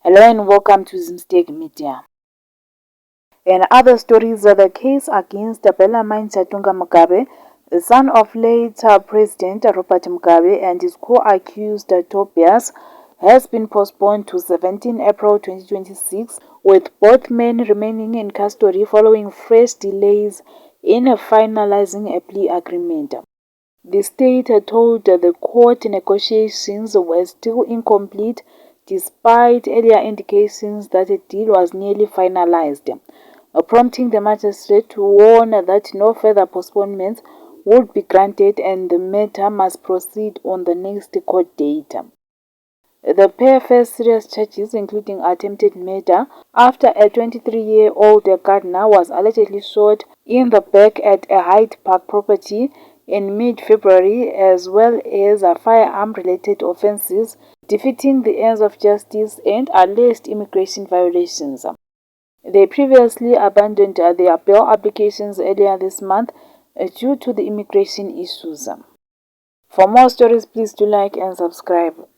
Hello and welcome to Zimsteg Media. In other stories, the case against Bellarmine Chatunga Mugabe, the son of late President Robert Mugabe, and his co-accused Tobias, has been postponed to 17 April 2026, with both men remaining in custody following fresh delays in finalizing a plea agreement. The state told the court negotiations were still incomplete despite earlier indications that a deal was nearly finalized, prompting the magistrate to warn that no further postponements would be granted and the matter must proceed on the next court date. The pair faced serious charges, including attempted murder, after a 23-year-old gardener was allegedly shot in the back at a Hyde Park property in mid-February, as well as firearm-related offences, defeating the ends of justice and alleged immigration violations. They previously abandoned their bail applications earlier this month due to the immigration issues. For more stories, please do like and subscribe.